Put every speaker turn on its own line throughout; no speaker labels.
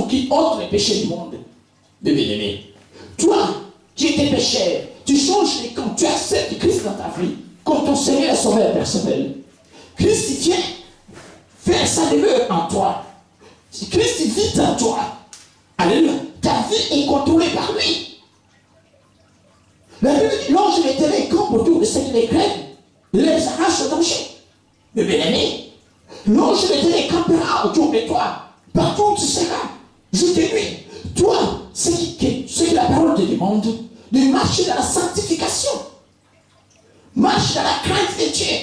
qui ôte les péchés du monde. Bien-aimé, toi qui étais pécheur, tu changes les camps, tu acceptes Christ dans ta vie comme ton Seigneur et Sauveur personnel. Christ il vient faire sa demeure en toi. Christ il vit en toi. Alléluia. Ta vie est contrôlée par lui. La Bible dit, l'ange l'Éternel campe autour de ceux qui les craignent, les arrache au danger. Mais bien-aimé, l'ange l'Éternel campera autour de toi, partout où tu seras, jour et nuit. Toi, ce que la parole te demande, de marcher dans la sanctification. Marche dans la crainte de Dieu,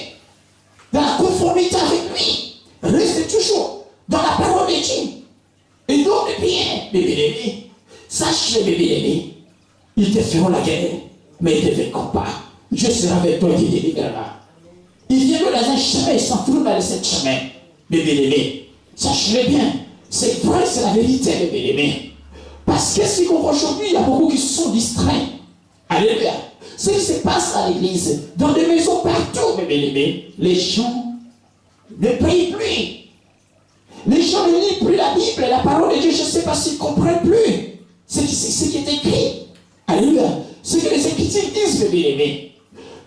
dans la conformité avec lui. Reste toujours dans la parole de Dieu. Et donc, bien, bébé-aimé, sache, bébé-aimé, ils te feront la guerre, mais ils ne te vaincront pas. Dieu sera avec toi et te délivrera. Ils viendront dans un chemin, ils s'en foutent dans ce chemin. Bébé-aimé, sache-le bien, c'est vrai, c'est la vérité, bébé-aimé. Parce que c'est qu'aujourd'hui, il y a beaucoup qui se sont distraits. Alléluia. Ce qui se passe à l'église, dans des maisons partout, bébé-aimé, les gens ne prient plus. Les gens ne lisent plus la Bible et la parole de Dieu. Je ne sais pas s'ils ne comprennent plus ce qui est écrit. Alléluia. Ce que les Écritures disent, bébé-aimé.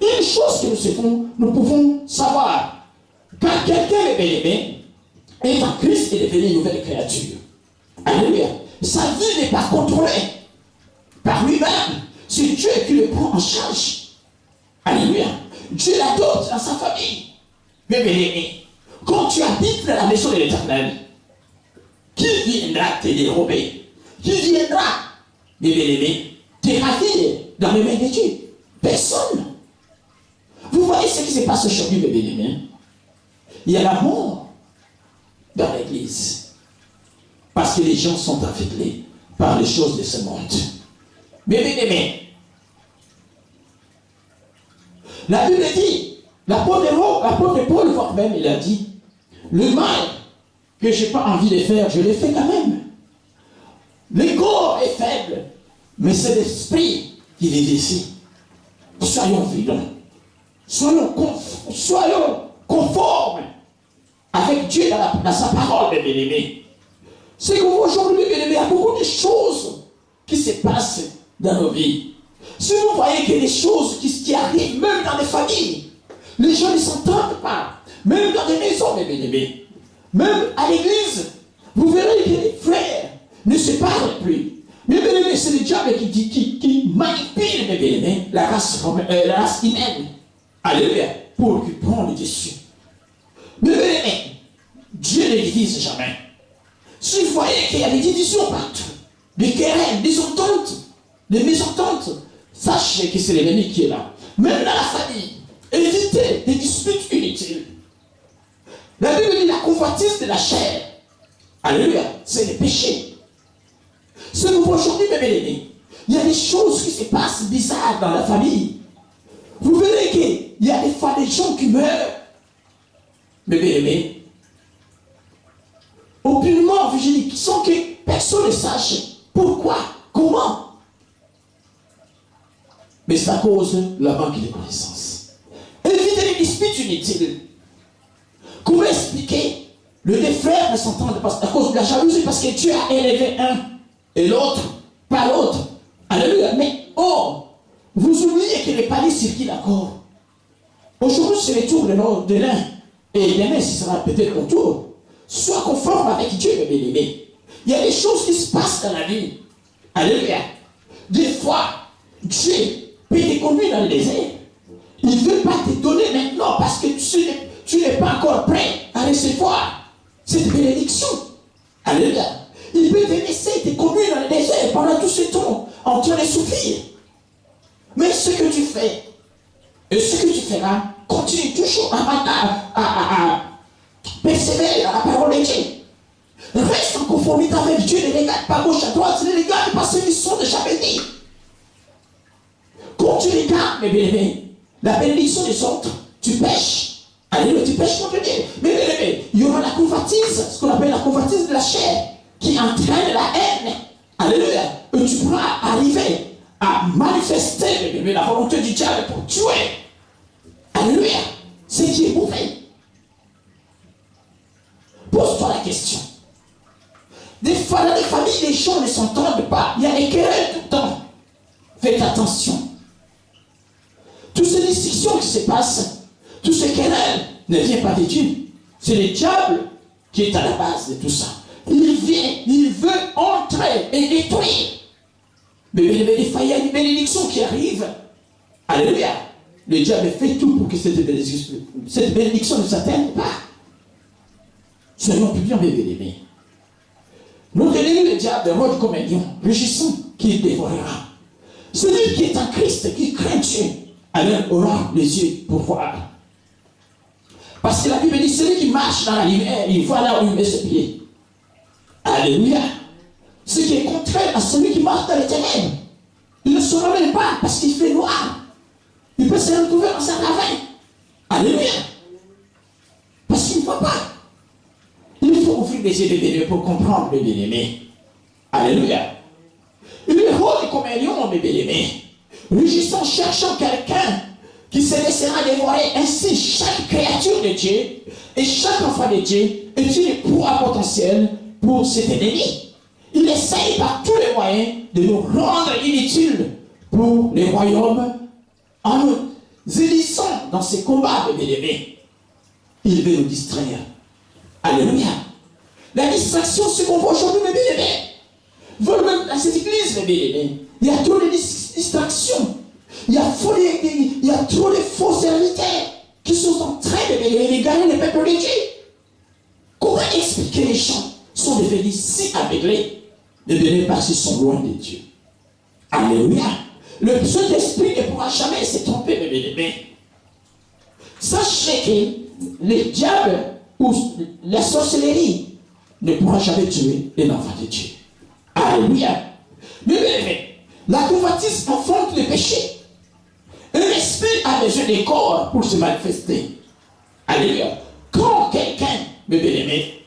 Une chose que nous pouvons savoir. Quand quelqu'un, bébé-aimé, est en Christ et devenu une nouvelle créature. Alléluia. Sa vie n'est pas contrôlée par lui-même. C'est Dieu qui le prend en charge. Alléluia. Dieu l'adopte dans sa famille. Bébé-aimé, quand tu habites dans la maison de l'Éternel, qui viendra te dérober? Qui viendra, bébé-aimé, te ravir dans les mains de Dieu? Personne. Vous voyez ce qui se passe aujourd'hui, bébé-aimé? Il y a la mort dans l'église. Parce que les gens sont aveuglés par les choses de ce monde. Bien-aimés, la Bible dit, l'apôtre Paul, voire même, il a dit, le mal que je n'ai pas envie de faire, je le fais quand même. Le corps est faible, mais c'est l'esprit qui vit ici. Soyons vigilants. Soyons conformes avec Dieu dans sa parole, bien-aimés. C'est qu'aujourd'hui, il y a beaucoup de choses qui se passent dans nos vies. Si vous voyez qu'il y a des choses qui arrivent, même dans les familles, les gens ne s'entendent pas. Même dans des maisons, mes bien-aimés. Même à l'église, vous verrez que les frères ne se parlent plus. Mes bien-aimés, c'est le diable qui manipule, mes bien-aimés, la race humaine. Alléluia. Pour qu'il prenne le dessus. Mes bien-aimés, Dieu ne divise jamais. Si vous voyez qu'il y a des divisions partout, des querelles, des ententes, des mésententes, sachez que c'est l'ennemi qui est là. Même dans la famille, évitez des disputes inutiles. La Bible dit la convoitise de la chair. Alléluia, c'est le péché. Ce que vous voyez aujourd'hui, mes bien-aimés, il y a des choses qui se passent bizarres dans la famille. Vous verrez qu'il y a des fois des gens qui meurent. Mes bien-aimés, aucunement vigilés, sans que personne ne sache pourquoi, comment. Mais c'est à cause de la manque de connaissances. Évitez les disputes inutiles. Comment expliquer? Les deux frères ne s'entendent pas à cause de la jalousie, parce que Dieu a élevé un et l'autre, pas l'autre. Alléluia. Mais vous oubliez que les paliers circulent encore. Aujourd'hui, c'est le tour de l'un. Et demain, ce sera peut-être ton tour. Sois conforme avec Dieu, mes bien-aimés. Il y a des choses qui se passent dans la vie. Alléluia. Des fois, Dieu peut te conduire dans le désert. Il ne veut pas te donner maintenant parce que tu n'es pas encore prêt à recevoir cette bénédiction. Alléluia. Il peut te laisser te conduire dans le désert pendant tout ce temps en train de souffrir. Mais ce que tu fais et ce que tu feras, continue toujours à persévérer dans la parole de Dieu. Reste en conformité avec Dieu, ne regarde pas gauche à droite, ne regarde pas ceux qui sont déjà bénis. Quand tu regardes, mes bien-aimés, la bénédiction des autres, tu pêches. Alléluia, tu pêches contre Dieu. Mais bien aimés, il y aura la convoitise, ce qu'on appelle la convoitise de la chair, qui entraîne la haine. Alléluia. Et tu pourras arriver à manifester, mes bien-aimés, la volonté du diable pour tuer. Alléluia. C'est qui est mauvais. Pose-toi la question. Des fois, dans les famille, les gens ne s'entendent pas. Il y a des querelles tout le temps. Faites attention. Toutes ces distinctions qui se passent, tous ces querelles ne viennent pas de Dieu. C'est le diable qui est à la base de tout ça. Il vient, il veut entrer et détruire. Mais il y a une bénédiction qui arrive. Alléluia. Le diable fait tout pour que cette bénédiction ne s'atteigne pas. Soyons plus bien, mes bien-aimés. Notre ennemi, le diable, rôde comme un lion, rugissant, qu'il dévorera. Celui qui est en Christ, qui craint Dieu, alors aura les yeux pour voir. Parce que la Bible dit, celui qui marche dans la lumière, il voit là où il met ses pieds. Alléluia. Ce qui est contraire à celui qui marche dans les ténèbres. Il ne saura même pas parce qu'il fait noir. Il peut se retrouver dans un ravin. Alléluia. Parce qu'il ne voit pas. Il faut ouvrir les yeux des bien-aimés pour comprendre les bien-aimés. Alléluia. Il est rôle comme un lion, mes bien-aimés. Rugissant, cherchant quelqu'un qui se laissera dévorer. Ainsi, chaque créature de Dieu et chaque enfant de Dieu est une proie potentielle pour cet ennemi. Il essaye par tous les moyens de nous rendre inutiles pour les royaumes en nous élissant dans ces combats de bien-aimés. Il veut nous distraire. Alléluia. La distraction, ce qu'on voit aujourd'hui, mes bien-aimés. Même dans cette église, mes bien-aimés, il y a trop de distractions. Il y a trop de faux serviteurs qui sont en train de gagner le peuple de Dieu. Comment expliquer les gens sont devenus si aveuglés, mes bien-aimés, parce qu'ils sont loin de Dieu. Alléluia. Le Saint-Esprit ne pourra jamais se tromper, mes bien-aimés. Sachez que le diable ou la sorcellerie ne pourra jamais tuer les enfants de Dieu. Alléluia. Mais la convoitise enfante le péché. Un esprit a besoin des corps pour se manifester. Alléluia. Quand quelqu'un, mes bien-aimés,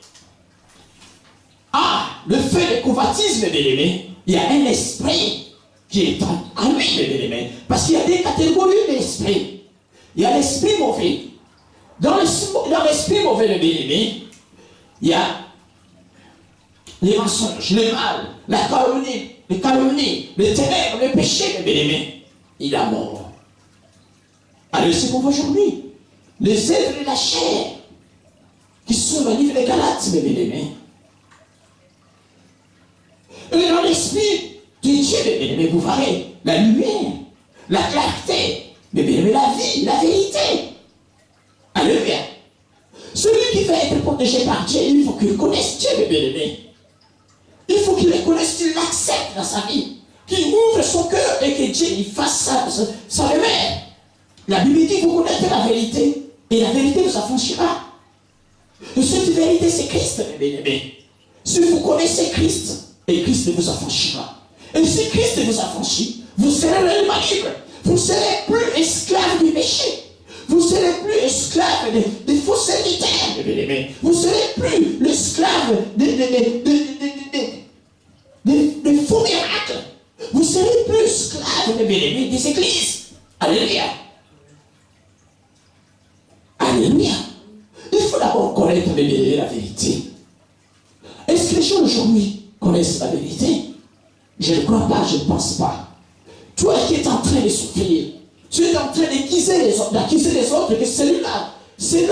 a le fait de convoitise, mes bien-aimés, il y a un esprit qui est en lui, mes bien-aimés. Parce qu'il y a des catégories d'esprit. Il y a l'esprit mauvais. Dans l'esprit mauvais, mes bien-aimés, il y a les mensonges, le mal, la calomnie, les ténèbres, le péché, mes bien-aimés. Il a mort. Alors, c'est qu'on voit aujourd'hui. Les œuvres de la chair, qui sont dans le livre des Galates, mes bien-aimés. Et dans l'esprit de Dieu, mes bien-aimés, vous verrez la lumière, la clarté, mes bien-aimés, la vie, la vérité. Alléluia. Celui qui veut être protégé par Dieu, il faut qu'il connaisse Dieu, mes bien-aimés. Il faut qu'il le connaisse, qu'il l'accepte dans sa vie, qu'il ouvre son cœur et que Dieu il fasse sa lumière. La Bible dit, vous connaissez la vérité, et la vérité vous affranchira. Et cette vérité, c'est Christ, mes bien-aimés. Si vous connaissez Christ, et Christ vous affranchira. Et si Christ vous affranchit, vous serez réellement libre. Vous ne serez plus esclave du péché. Vous ne serez plus esclave des faux serviteurs, mes bien-aimés. Vous ne serez plus l'esclave des faux miracles. Vous ne serez plus esclave, mes bien-aimés, des églises. Alléluia. Alléluia. Il faut d'abord connaître, mes bien-aimés, la vérité. Est-ce que les gens aujourd'hui connaissent la vérité? Je ne crois pas, je ne pense pas. Toi qui es en train de souffrir, tu es en train d'accuser les autres, que celui-là qui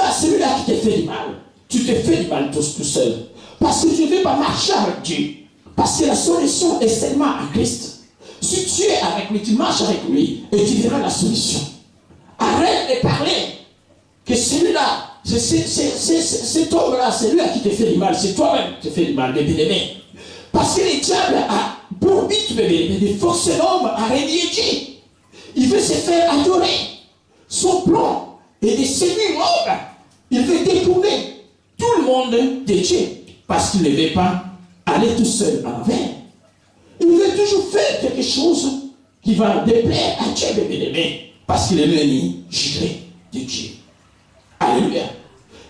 te fait du mal. Tu te fais du mal tout seul. Parce que tu ne veux pas marcher avec Dieu. Parce que la solution est seulement en Christ. Si tu es avec lui, tu marches avec lui et tu verras la solution. Arrête de parler que celui-là, cet homme-là, c'est lui qui te fait du mal. C'est toi-même qui te fait du mal, bien aimé. Parce que le diable a pour but de forcer l'homme à renier Dieu. Il veut se faire adorer. Son plan est de séduire l'homme. Il veut détourner tout le monde de Dieu. Parce qu'il ne veut pas aller tout seul en envers. Il veut toujours faire quelque chose qui va déplaire à Dieu, bien aimé. Parce qu'il est l'ennemi juré de Dieu. Alléluia.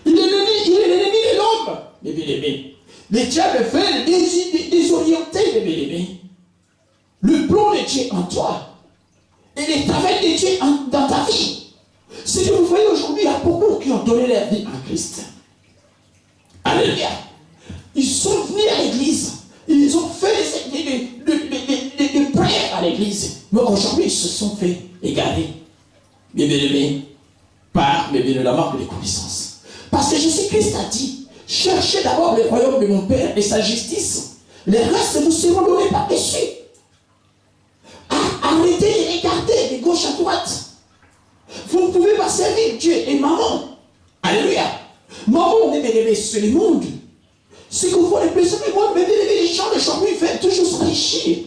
Il est l'ennemi de l'homme, mes bien-aimés. Le diable veut désorienter, mes bien-aimés. Le plan de Dieu en toi et le travail de Dieu dans ta vie. C'est que vous voyez aujourd'hui, il y a beaucoup qui ont donné leur vie en Christ. Alléluia. Ils sont venus à l'église. Ils ont l'église. Mais aujourd'hui, ils se sont fait égarer, mes bien-aimés, par, mes bien-aimés, la manque de connaissances. Parce que Jésus-Christ a dit, cherchez d'abord le royaume de mon Père et sa justice. Les restes vous seront donnés par-dessus. Arrêtez de regarder de gauche à droite. Vous ne pouvez pas servir Dieu et maman. Alléluia. Maman, mes bien-aimés, c'est le monde. Ce que vous voulez plus, c'est le monde. Mes bien-aimés, les gens d'aujourd'hui veulent toujours s'enrichir.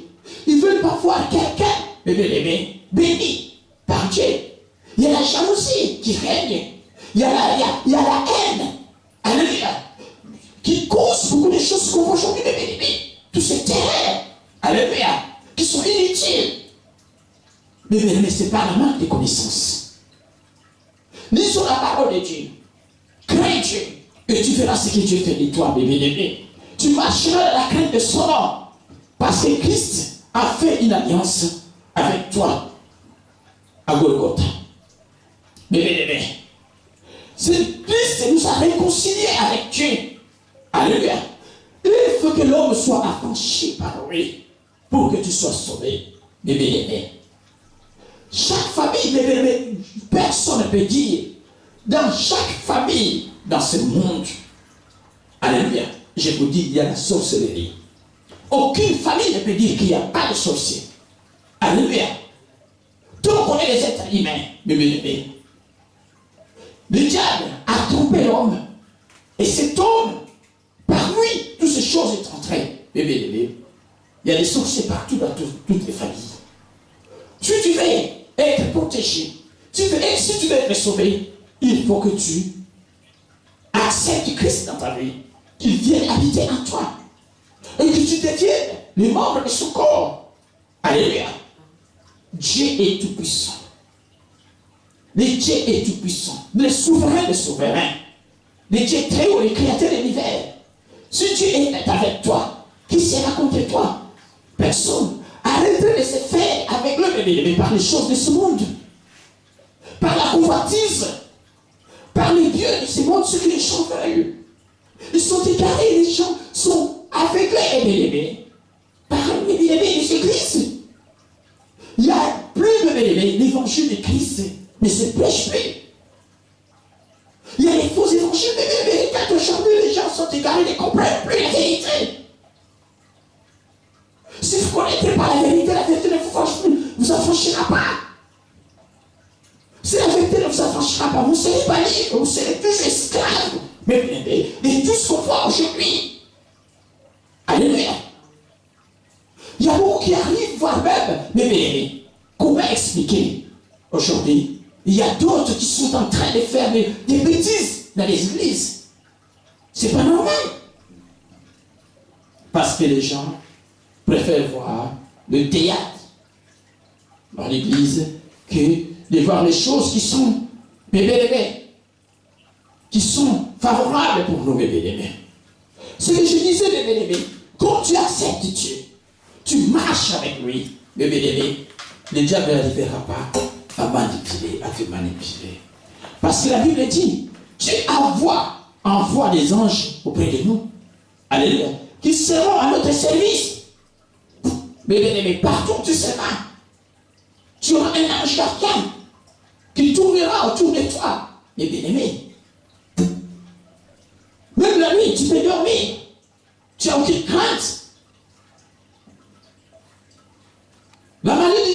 Ils veulent pas voir quelqu'un, mes bien-aimés, béni par Dieu. Il y a la jalousie qui règne. Il y a la haine. Alléluia. Qui cause beaucoup de choses qu'on voit aujourd'hui, mes bien-aimés. Tous ces terrains. Alléluia. Qui sont inutiles. Mais ce n'est pas la manque de connaissances. Lisons la parole de Dieu. Crains Dieu. Et tu verras ce que Dieu fait de toi, bébé. Tu marcheras dans la crainte de son nom. Parce que Christ a fait une alliance avec toi à Golgotha. Bébé. C'est Christ nous a réconciliés avec Dieu. Alléluia. Il faut que l'homme soit affranchi par lui pour que tu sois sauvé. Bébé. Chaque famille, bébé, personne ne peut dire, dans chaque famille, dans ce monde, alléluia, je vous dis, il y a la sorcellerie. Aucune famille ne peut dire qu'il n'y a pas de sorcier. Alléluia. Donc on est les êtres humains, bébé. Le diable a trompé l'homme. Et cet homme, par lui, toutes ces choses sont entrées. Bébé. Il y a des sorciers partout dans toutes les familles. Si tu veux être protégé, si tu veux être sauvé, il faut que tu acceptes Christ dans ta vie, qu'il vienne habiter en toi, et que tu deviennes les membres de son corps. Alléluia. Dieu est tout puissant. Le Dieu est tout puissant. Le souverain des souverains. Le Dieu très haut, le créateur de l'univers. Si Dieu est avec toi, qui sera contre toi? Personne. Arrêtez de se faire avec le bébé par les choses de ce monde. Par la convoitise. Par les dieux de ce monde, ceux qui les gens veulent. Ils sont égarés, les gens sont aveuglés, bébé. Par les bébés des églises. Il n'y a plus de bébé. L'évangile de Christ ne se prêche plus. Il y a les faux évangiles de bébé. Quand aujourd'hui les gens sont égarés, ils ne comprennent plus la vérité. Si vous ne connaissez pas la vérité ne vous affranchira pas. Si la vérité ne vous affranchira pas, vous serez pas libre, vous serez plus esclaves. Mais de tout ce qu'on voit aujourd'hui. Alléluia. Il y a beaucoup qui arrivent voir même. Mais comment expliquer aujourd'hui? Il y a d'autres qui sont en train de faire des bêtises dans les églises. C'est pas normal. Parce que les gens préfèrent voir le théâtre dans l'église que de voir les choses qui sont bébés, qui sont favorables pour nos bébés. Ce que je disais, bébé, quand tu acceptes Dieu, tu marches avec lui, bébé, le diable n'arrivera pas à manipuler, à te manipuler. Parce que la Bible dit, Dieu envoie des anges auprès de nous, alléluia, qui seront à notre service. Mais partout où tu seras, tu auras un ange gardien qui tournera autour de toi. Mais bien-aimé, même la nuit, tu peux dormir. Tu n'as aucune crainte. La maladie